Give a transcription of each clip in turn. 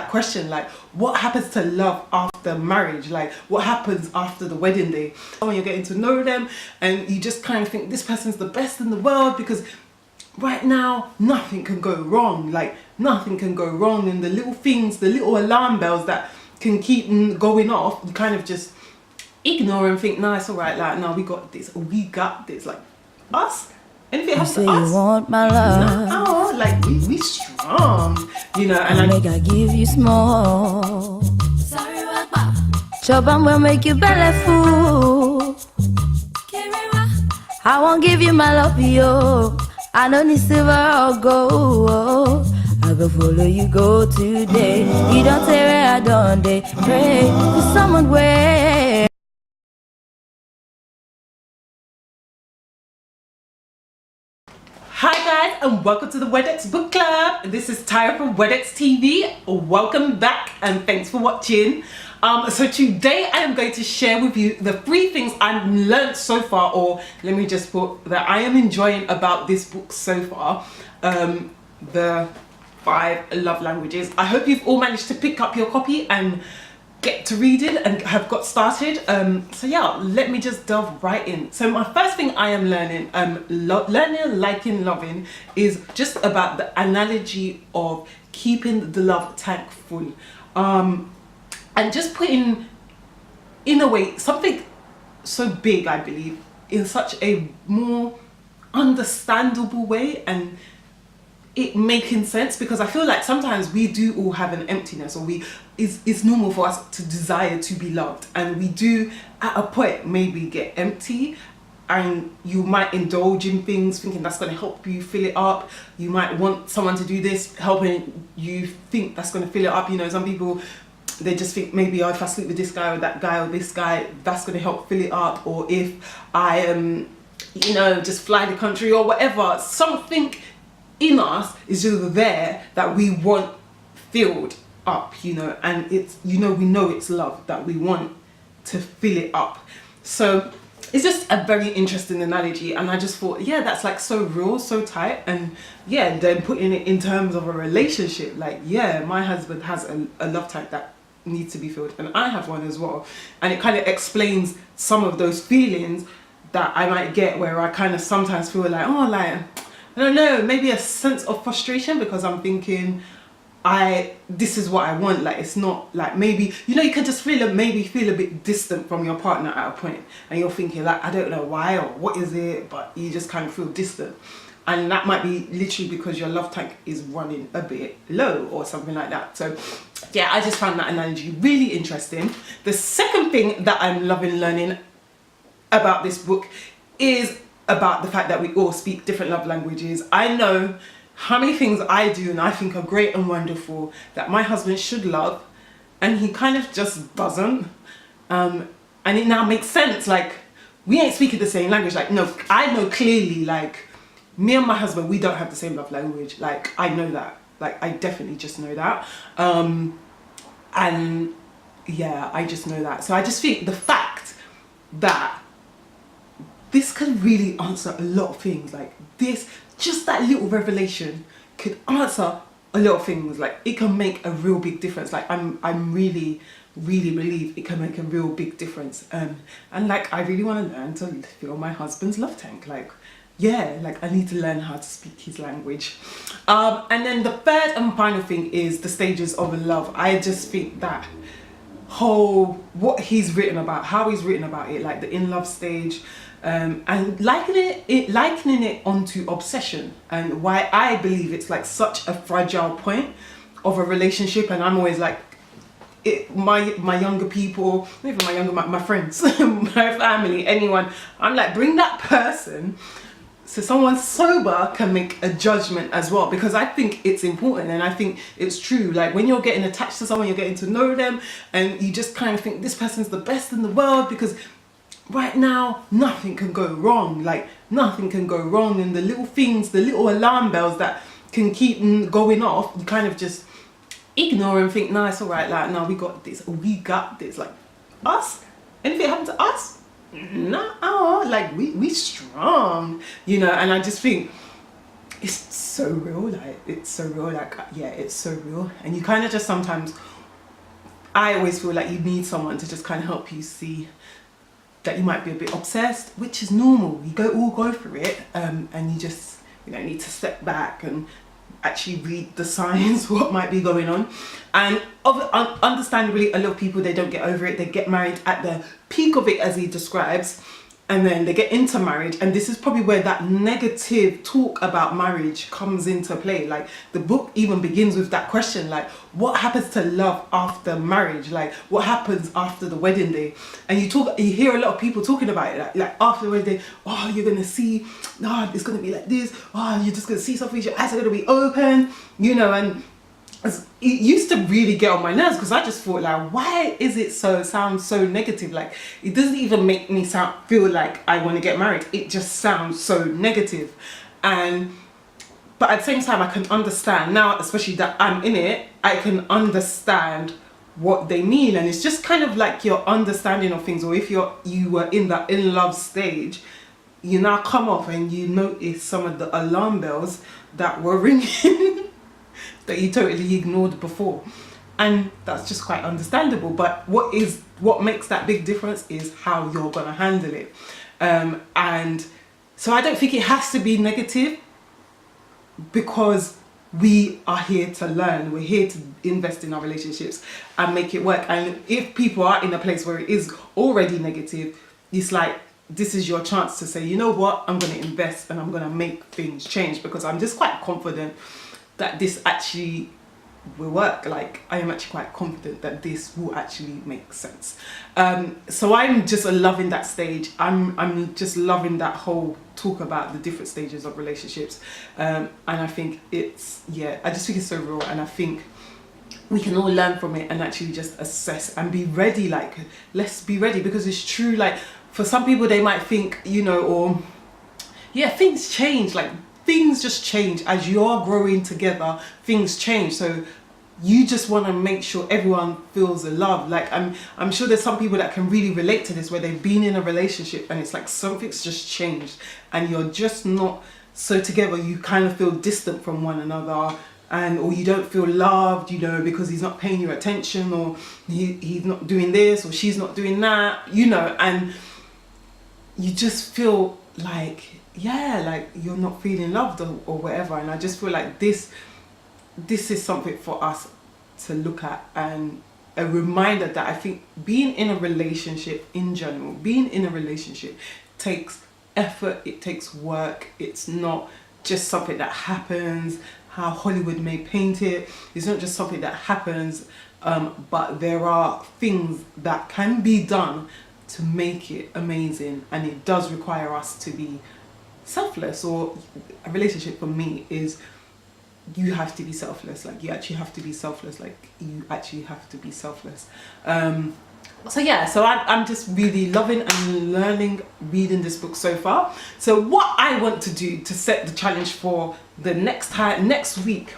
that question, like what happens to love after marriage? Like what happens after the wedding day? When you're getting to know them and you just kind of think this person's the best in the world because right now nothing can go wrong, like nothing can go wrong, and the little things, the little alarm bells that can keep going off, you kind of just ignore and think, nah, it's all right, like no, we got this, we got this, like us. And if it happens to us, you want my love, no, like we strong, you know. And I give you small. Chop and will make you belly full. I won't give you my love, yo. I don't need silver or gold. I go follow you go today. You don't say where I don't they pray for someone way. hi guys, and welcome to the Wedex Book Club. This is Tyra from Wedex TV. Welcome back and thanks for watching. So today I am going to share with you the 3 things I've learned so far, or let me just put that I am enjoying about this book so far. The 5 love languages. I hope you've all managed to pick up your copy and get to read it and have got started. So yeah, let me just delve right in. So my first thing I am learning, learning, liking, loving, is just about the analogy of keeping the love tank full, and just putting in a way something so big, I believe, in such a more understandable way, and it making sense, because I feel like sometimes we do all have an emptiness, or it's normal for us to desire to be loved, and we do at a point maybe get empty, and you might indulge in things thinking that's going to help you fill it up. You might want someone to do this, helping you think that's going to fill it up. You know, some people, they just think maybe, oh, if I sleep with this guy or that guy or this guy, that's going to help fill it up. Or if I you know, just fly the country or whatever, something in us is just there that we want filled up, you know, and it's, you know, we know it's love that we want to fill it up. So it's just a very interesting analogy, and I just thought, yeah, that's like so real, so tight. And yeah, then putting it in terms of a relationship, like, yeah, my husband has a love tank that needs to be filled, and I have one as well, and it kind of explains some of those feelings that I might get, where I kind of sometimes feel like, oh, like, I don't know, maybe a sense of frustration, because I'm thinking, this is what I want. Like, it's not like, maybe, you know, you can just maybe feel a bit distant from your partner at a point, and you're thinking like, I don't know why or what is it, but you just kind of feel distant, and that might be literally because your love tank is running a bit low or something like that. So yeah, I just found that analogy really interesting. The second thing that I'm loving learning about this book is about the fact that we all speak different love languages. I know how many things I do and I think are great and wonderful that my husband should love, and he kind of just doesn't. And it now makes sense, like, we ain't speaking the same language. Like, no, I know clearly, like, me and my husband, we don't have the same love language. Like, I know that. Like, I definitely just know that. And yeah, I just know that. So I just think the fact that this can really answer a lot of things, like this, just that little revelation could answer a lot of things. Like, it can make a real big difference. Like, I'm really believe it can make a real big difference. And like, I really want to learn to fill my husband's love tank. Like, yeah, like, I need to learn how to speak his language. And then the third and final thing is the stages of love. I just think that what he's written about, how he's written about it, like the in love stage, and likening it onto obsession, and why I believe it's like such a fragile point of a relationship. And I'm always like, my younger people, even my friends, my family, anyone, I'm like, bring that person so someone sober can make a judgment as well, because I think it's important, and I think it's true. Like, when you're getting attached to someone, you're getting to know them, and you just kind of think this person's the best in the world because right now nothing can go wrong. Like, nothing can go wrong, and the little things, the little alarm bells that can keep going off, you kind of just ignore and think, nah, it's all right, like, no, we got this, like, us. And if it happened to us, nah, like, we strong, you know. And I just think it's so real, like it's so real, like yeah, it's so real. And you kind of just sometimes, I always feel like you need someone to just kind of help you see that you might be a bit obsessed, which is normal. You all go through it, and you just, you know, need to step back and actually read the signs, what might be going on. And understandably, a lot of people, they don't get over it. They get married at the peak of it, as he describes, and then they get into marriage, and this is probably where that negative talk about marriage comes into play. Like the book even begins with that question, like what happens to love after marriage? Like what happens after the wedding day? And you hear a lot of people talking about it, like after the wedding day, oh, you're gonna see, oh, it's gonna be like this, oh, you're just gonna see something, your eyes are gonna be open, you know. And it used to really get on my nerves, because I just thought, like, why is it sound so negative? Like it doesn't even make me feel like I want to get married. It just sounds so negative. But at the same time, I can understand now, especially that I'm in it, I can understand what they mean. And it's just kind of like your understanding of things, or if you were in that in love stage, you now come off and you notice some of the alarm bells that were ringing that you totally ignored before. And that's just quite understandable. But what makes that big difference is how you're gonna handle it. And so I don't think it has to be negative, because we are here to learn. We're here to invest in our relationships and make it work. And if people are in a place where it is already negative, it's like, this is your chance to say, you know what, I'm going to invest and I'm going to make things change, because I'm just quite confident that this actually will work. Like I am actually quite confident that this will actually make sense. So I'm just loving that stage. I'm just loving that whole talk about the different stages of relationships. And I think it's, yeah, I just think it's so real, and I think we can all learn from it and actually just assess and be ready. Like, let's be ready, because it's true. Like for some people, they might think, you know, or yeah, things change. Like things just change as you're growing together. Things change. So you just want to make sure everyone feels the love. Like I'm sure there's some people that can really relate to this, where they've been in a relationship and it's like something's just changed and you're just not so together. You kind of feel distant from one another, or you don't feel loved, you know, because he's not paying you attention, or he's not doing this, or she's not doing that, you know, and you just feel like, yeah, like you're not feeling loved, or whatever. And I just feel like this is something for us to look at, and a reminder that I think being in a relationship in general, being in a relationship takes effort, it takes work. It's not just something that happens how Hollywood may paint it. It's not just something that happens, but there are things that can be done to make it amazing, and it does require us to be selfless. Or a relationship for me is, you have to be selfless. Like you actually have to be selfless. Like you actually have to be selfless. So yeah, so I'm just really loving and learning reading this book so far. So what I want to do to set the challenge for the next week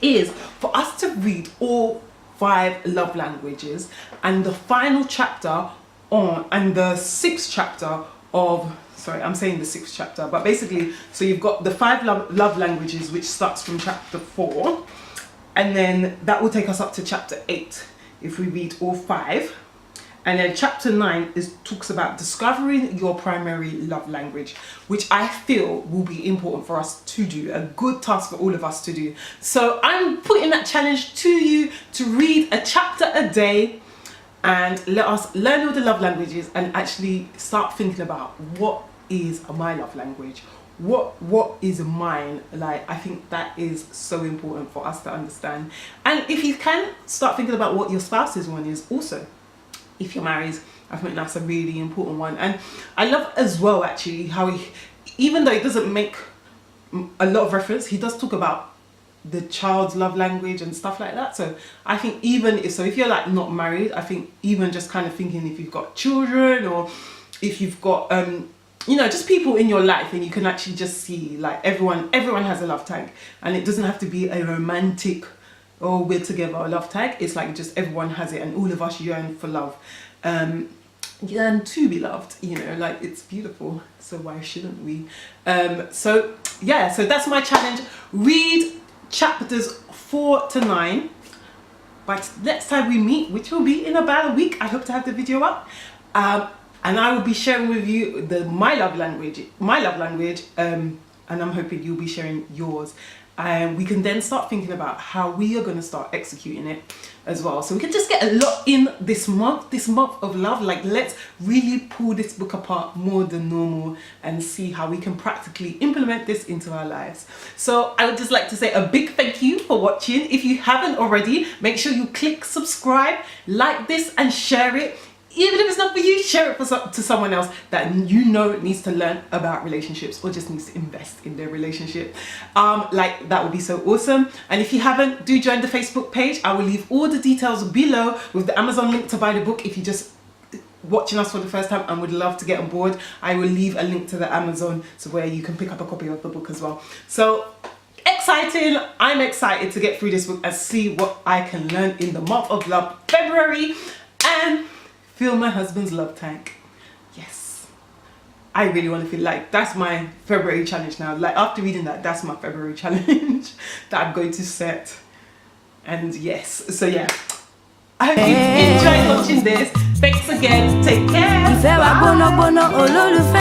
is for us to read all 5 love languages, and the final chapter and the 6th chapter of, sorry, I'm saying the 6th chapter, but basically, so you've got the 5 love languages, which starts from chapter 4, and then that will take us up to chapter 8 if we read all 5. And then chapter 9 talks about discovering your primary love language, which I feel will be important for us to do, a good task for all of us to do. So I'm putting that challenge to you to read a chapter a day, and let us learn all the love languages and actually start thinking about, what is my love language? What is mine? Like, I think that is so important for us to understand. And if you can, start thinking about what your spouse's one is also. If you're married, I think that's a really important one. And I love as well, actually, how he, even though it doesn't make a lot of reference, he does talk about the child's love language and stuff like that. So I think even if you're like not married, I think even just kind of thinking, if you've got children, or if you've got you know, just people in your life, and you can actually just see, like, everyone has a love tag, and it doesn't have to be a romantic, oh, we're together, a love tag. It's like just everyone has it, and all of us yearn for love, yearn to be loved, you know, like, it's beautiful. So why shouldn't we? So yeah, so that's my challenge. Read chapters 4 to 9. But next time we meet, which will be in about a week, I hope to have the video up. And I will be sharing with you my love language, and I'm hoping you'll be sharing yours. And we can then start thinking about how we are going to start executing it as well. So we can just get a lot in this month of love. Like, let's really pull this book apart more than normal and see how we can practically implement this into our lives. So I would just like to say a big thank you for watching. If you haven't already, make sure you click subscribe, like this and share it. Even if it's not for you, share it to someone else that you know needs to learn about relationships or just needs to invest in their relationship. Like, that would be so awesome. And if you haven't, do join the Facebook page. I will leave all the details below with the Amazon link to buy the book. If you're just watching us for the first time and would love to get on board, I will leave a link to the Amazon so where you can pick up a copy of the book as well. So exciting. I'm excited to get through this book and see what I can learn in the month of love, February, and fill my husband's love tank. Yes, I really want to feel like that's my February challenge now. Like, after reading that, that's my February challenge that I'm going to set. And yes, so yeah, I hope you enjoyed watching this. Thanks again, take care. Bye.